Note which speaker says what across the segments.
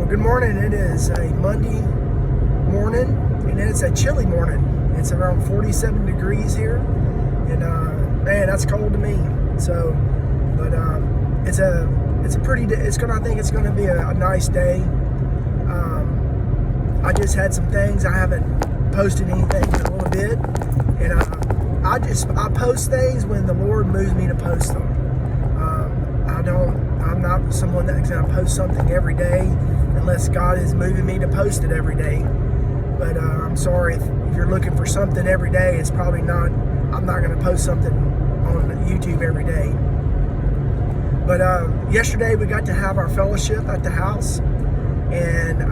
Speaker 1: Good morning. It is a Monday morning, and it's a chilly morning. It's around 47 degrees here, and man, that's cold to me. So, but it's a pretty. I think it's gonna be a nice day. I just had some things. I haven't posted anything in a little bit, and I post things when the Lord moves me to post them. I'm not someone that's going to post something every day unless God is moving me to post it every day. But I'm sorry if you're looking for something every day. It's probably not. I'm not going to post something on YouTube every day. But yesterday we got to have our fellowship at the house, and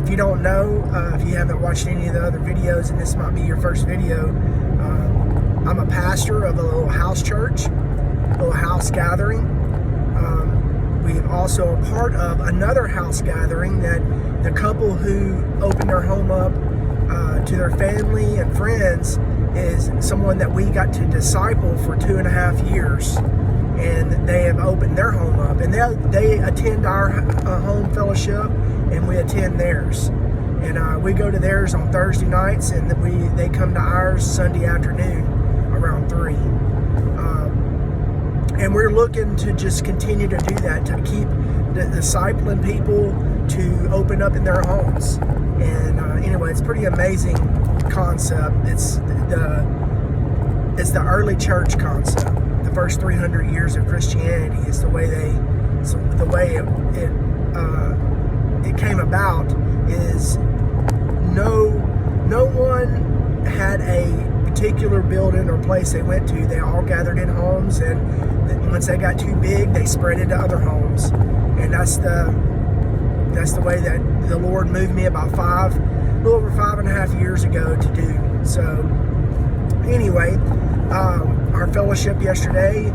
Speaker 1: if you don't know, if you haven't watched any of the other videos, and this might be your first video, I'm a pastor of a little house church, a little house gathering. We're also a part of another house gathering that the couple who opened their home up to their family and friends is someone that we got to disciple for 2.5 years, and they have opened their home up, and they attend our home fellowship, and we attend theirs, and we go to theirs on Thursday nights, and they come to ours Sunday afternoon around 3. And we're looking to just continue to do that, to keep discipling people to open up in their homes. And anyway, it's a pretty amazing concept. It's the early church concept. The first 300 years of Christianity is the way it came about. Is no one had a particular building or place they went to. They all gathered in homes, and once they got too big, they spread into other homes. And that's the way that the Lord moved me about a little over 5.5 years ago to do. So anyway, our fellowship yesterday,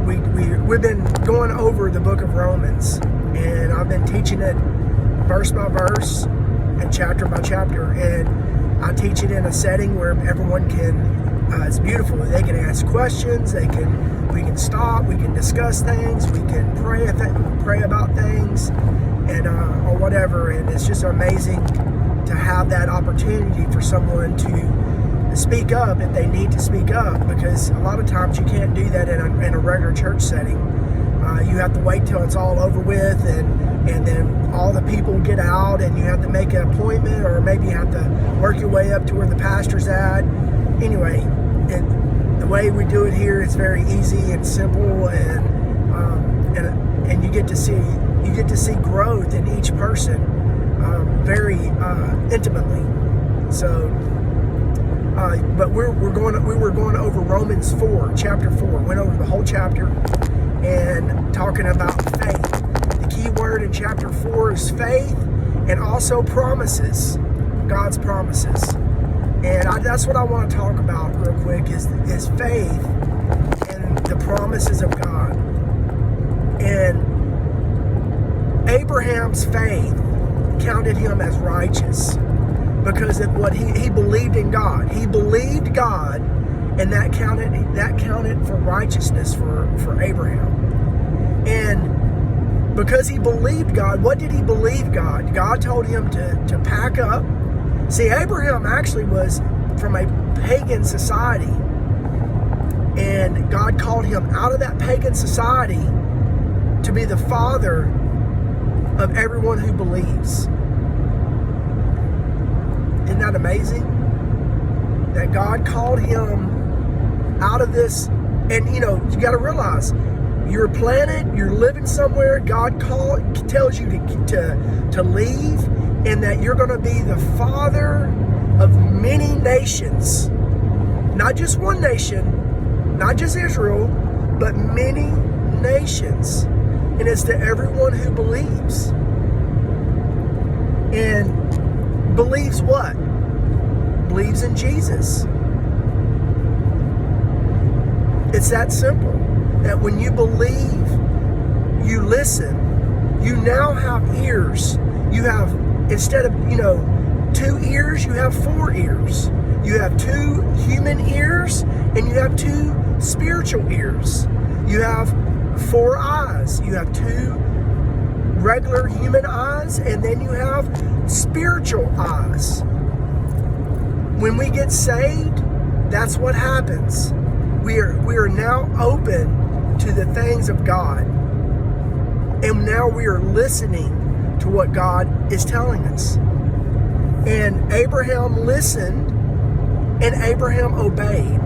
Speaker 1: we've been going over the book of Romans, and I've been teaching it verse by verse and chapter by chapter, and I teach it in a setting where everyone can. It's beautiful. They can ask questions. We can stop. We can discuss things. We can pray about things, and or whatever. And it's just amazing to have that opportunity for someone to speak up if they need to speak up, because a lot of times you can't do that in a regular church setting. You have to wait till it's all over with, and then all the people get out, and you have to make an appointment, or maybe you have to work your way up to where the pastor's at. Anyway, the way we do it here is very easy and simple, and you get to see growth in each person very intimately. So, but we were going over Romans 4, chapter 4. Went over the whole chapter and talking about faith. The key word in chapter 4 is faith, and also promises, God's promises. And that's what I want to talk about real quick is faith and the promises of God. And Abraham's faith counted him as righteous because of what he believed in God. He believed God, and that counted for righteousness for Abraham. And because he believed God, what did he believe God? God told him to pack up. See, Abraham actually was from a pagan society, and God called him out of that pagan society to be the father of everyone who believes. Isn't that amazing? That God called him out of this, and you got to realize, you're planted, you're living somewhere, God tells you to leave, and that you're going to be the father of many nations. Not just one nation, not just Israel, but many nations. And it's to everyone who believes. And believes what? Believes in Jesus. It's that simple. That when you believe, you listen. You now have ears. You have, instead of, 2 ears, you have 4 ears. You have 2 human ears, and you have 2 spiritual ears. You have 4 eyes. You have 2 regular human eyes, and then you have spiritual eyes. When we get saved, that's what happens. We are now open to the things of God. And now we are listening to what God is telling us. And Abraham listened, and Abraham obeyed.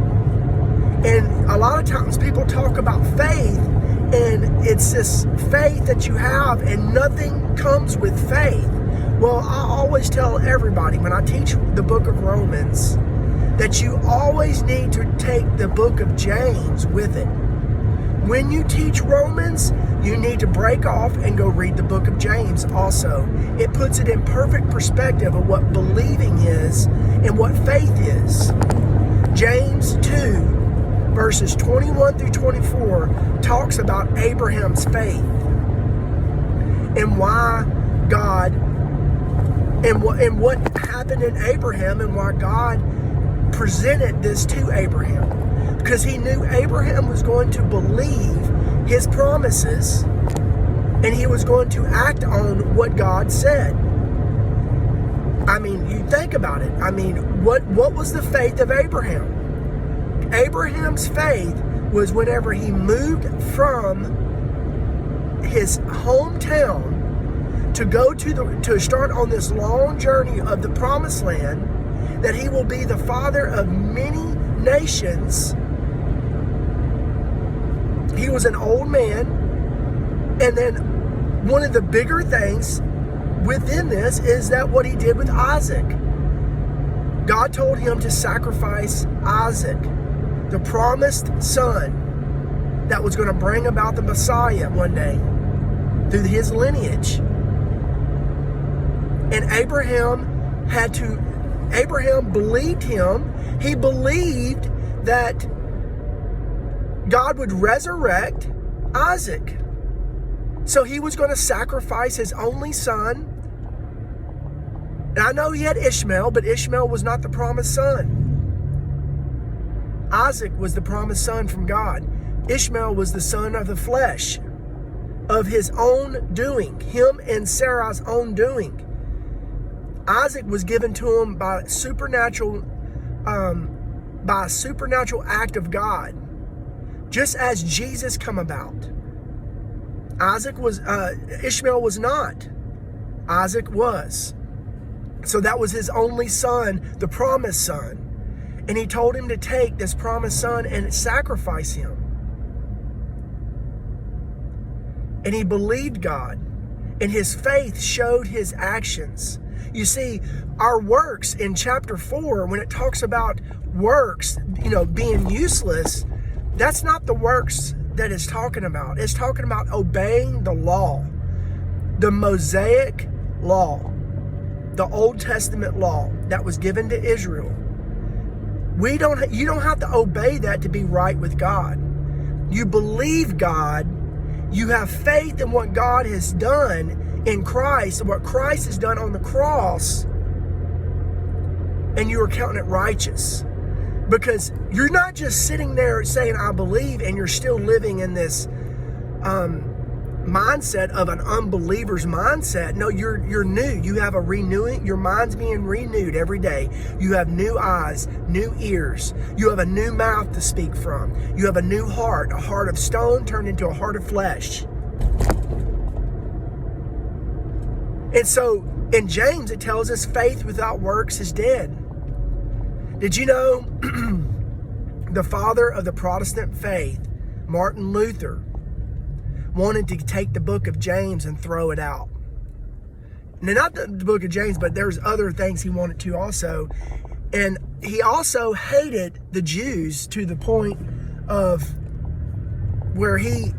Speaker 1: And a lot of times people talk about faith, and it's this faith that you have, and nothing comes with faith. Well, I always tell everybody when I teach the book of Romans that you always need to take the book of James with it. When you teach Romans, you need to break off and go read the book of James also. It puts it in perfect perspective of what believing is and what faith is. James 2, verses 21 through 24 talks about Abraham's faith and why God and what happened in Abraham and why God presented this to Abraham. Because he knew Abraham was going to believe his promises and he was going to act on what God said. I mean, you think about it. I mean, what was the faith of Abraham? Abraham's faith was whenever he moved from his hometown to go to start on this long journey of the promised land, that he will be the father of many nations. He was an old man. And then one of the bigger things within this is that what he did with Isaac. God told him to sacrifice Isaac, the promised son that was going to bring about the Messiah one day through his lineage. And Abraham believed him. He believed that God would resurrect Isaac. So he was going to sacrifice his only son. And I know he had Ishmael, but Ishmael was not the promised son. Isaac was the promised son from God. Ishmael was the son of the flesh, of his own doing, him and Sarah's own doing. Isaac was given to him by a supernatural act of God, just as Jesus come about. Ishmael was not. Isaac was. So that was his only son, the promised son. And he told him to take this promised son and sacrifice him. And he believed God, and his faith showed his actions. You see, our works in chapter 4, when it talks about works, being useless, that's not the works that it's talking about. It's talking about obeying the law, the Mosaic law, the Old Testament law that was given to Israel. You don't have to obey that to be right with God. You believe God. You have faith in what God has done in Christ, and what Christ has done on the cross, and you are counting it righteous. Because you're not just sitting there saying, I believe, and you're still living in this mindset of an unbeliever's mindset. No, you're new. You have a renewing. Your mind's being renewed every day. You have new eyes, new ears. You have a new mouth to speak from. You have a new heart, a heart of stone turned into a heart of flesh. And so in James, it tells us faith without works is dead. Did you know the father of the Protestant faith, Martin Luther, wanted to take the book of James and throw it out? Now, not the book of James, but there's other things he wanted to also. And he also hated the Jews to the point of where he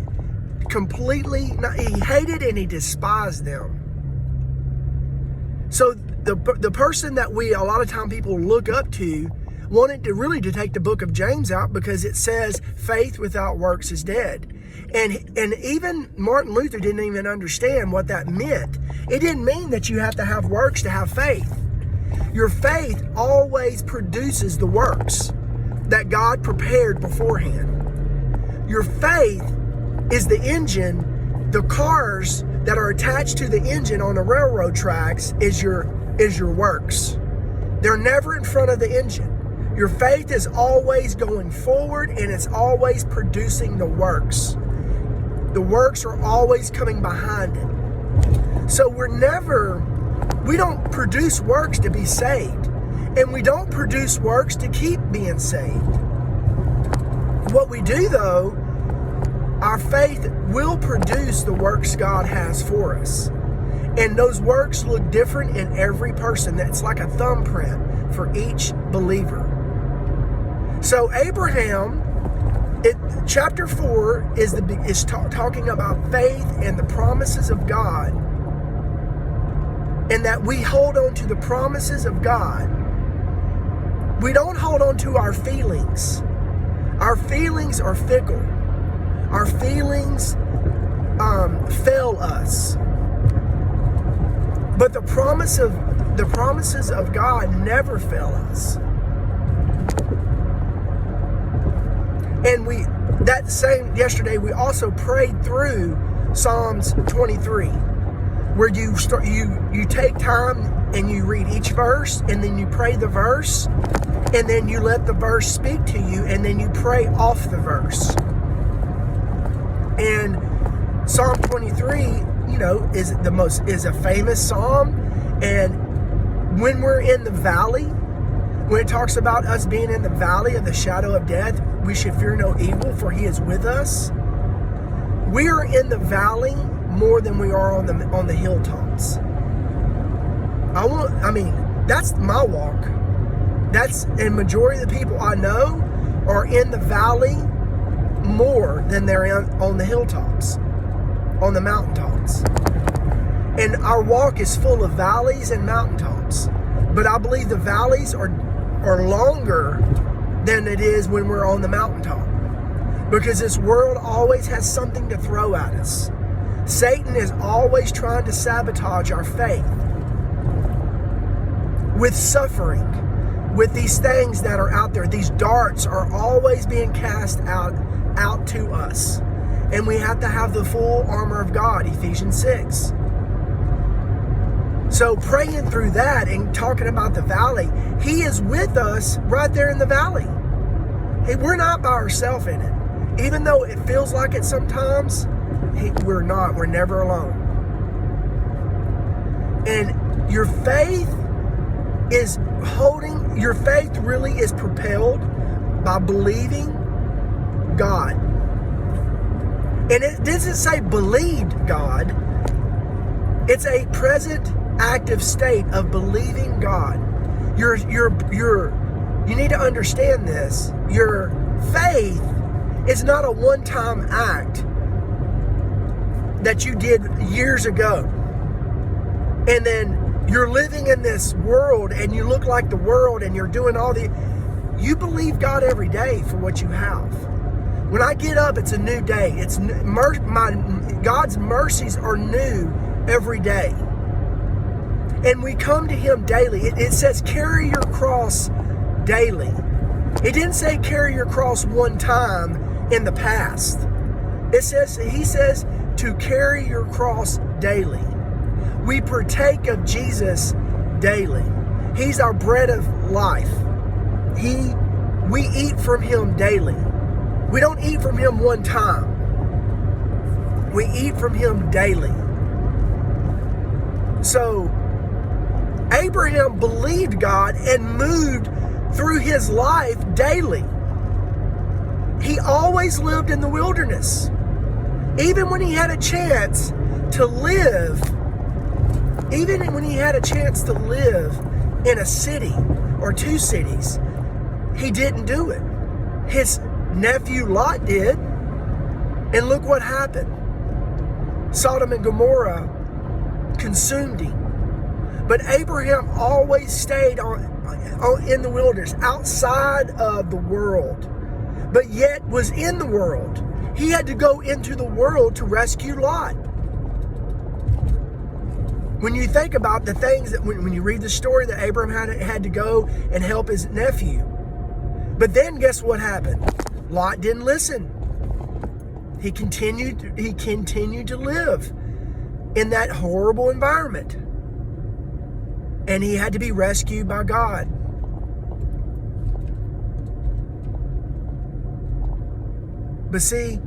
Speaker 1: hated and he despised them. So the person that a lot of time people look up to wanted to take the book of James out because it says faith without works is dead. And even Martin Luther didn't even understand what that meant. It didn't mean that you have to have works to have faith. Your faith always produces the works that God prepared beforehand. Your faith is the engine, the cars that are attached to the engine on the railroad tracks is your works. They're never in front of the engine. Your faith is always going forward, and it's always producing the works. The works are always coming behind it. So we don't produce works to be saved. And we don't produce works to keep being saved. What we do though, our faith will produce the works God has for us. And those works look different in every person. That's like a thumbprint for each believer. So Abraham, chapter 4 is talking about faith and the promises of God, and that we hold on to the promises of God. We don't hold on to our feelings. Our feelings are fickle. Our feelings fail us. But the promises of God never fail us. And yesterday we also prayed through Psalms 23, where you take time and you read each verse, and then you pray the verse, and then you let the verse speak to you, and then you pray off the verse. And Psalm 23, is a famous psalm. And when we're in the valley, when it talks about us being in the valley of the shadow of death, we should fear no evil, for he is with us. We are in the valley more than we are on the hilltops. That's my walk. And majority of the people I know are in the valley more than they're on the hilltops, on the mountaintops. And our walk is full of valleys and mountaintops. But I believe the valleys are longer than it is when we're on the mountaintop. Because this world always has something to throw at us. Satan is always trying to sabotage our faith with suffering, with these things that are out there. These darts are always being cast out to us. And we have to have the full armor of God, Ephesians 6. So praying through that and talking about the valley, he is with us right there in the valley. Hey, we're not by ourselves in it. Even though it feels like it sometimes, we're not. We're never alone. And your faith really is propelled by believing God. And it doesn't say believed God. It's a present active state of believing God. You need to understand this. Your faith is not a one-time act that you did years ago. And then you're living in this world and you look like the world and you're doing you believe God every day for what you have. When I get up, it's a new day. God's mercies are new every day. And we come to him daily. It says carry your cross daily. It didn't say carry your cross one time in the past. He says to carry your cross daily. We partake of Jesus daily. He's our bread of life. We eat from him daily. We don't eat from him one time. We eat from him daily. So Abraham believed God and moved through his life daily. He always lived in the wilderness. Even when he had a chance to live, in a city or two cities, he didn't do it. His nephew Lot did. And look what happened. Sodom and Gomorrah consumed him. But Abraham always stayed in the wilderness, outside of the world, but yet was in the world. He had to go into the world to rescue Lot. When you think about the things that, when you read the story that Abraham had to go and help his nephew. But then guess what happened? Lot didn't listen. He continued to live in that horrible environment. And he had to be rescued by God. But see,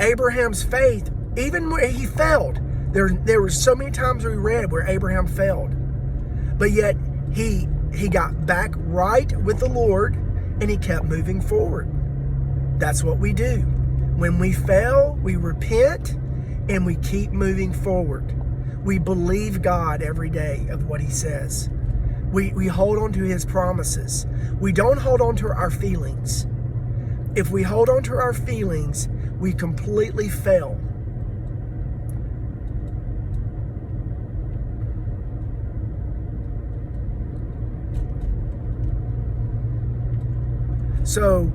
Speaker 1: Abraham's faith, even when he failed, there were so many times we read where Abraham failed. But yet he got back right with the Lord and he kept moving forward. That's what we do. When we fail, we repent and we keep moving forward. We believe God every day of what he says. We hold on to his promises. We don't hold on to our feelings. If we hold on to our feelings, we completely fail. So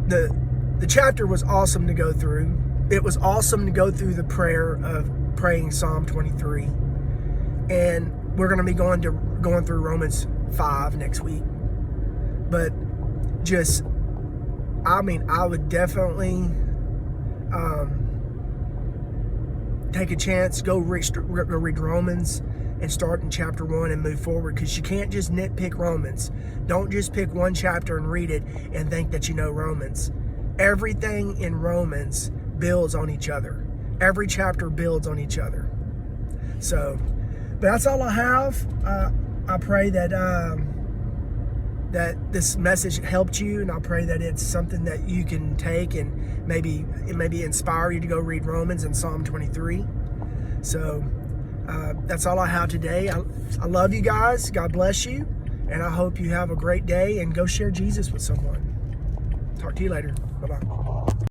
Speaker 1: the chapter was awesome to go through. It was awesome to go through the prayer of praying Psalm 23. And we're going to be going through Romans 5 next week. But I would definitely take a chance, go read Romans and start in chapter 1 and move forward, because you can't just nitpick Romans. Don't just pick one chapter and read it and think that you know Romans. Everything in Romans builds on each other. Every chapter builds on each other. So, but that's all I have. I pray that this message helped you, and I pray that it's something that you can take and maybe inspire you to go read Romans and Psalm 23. So that's all I have today. I love you guys. God bless you, and I hope you have a great day, and go share Jesus with someone. Talk to you later. Bye-bye.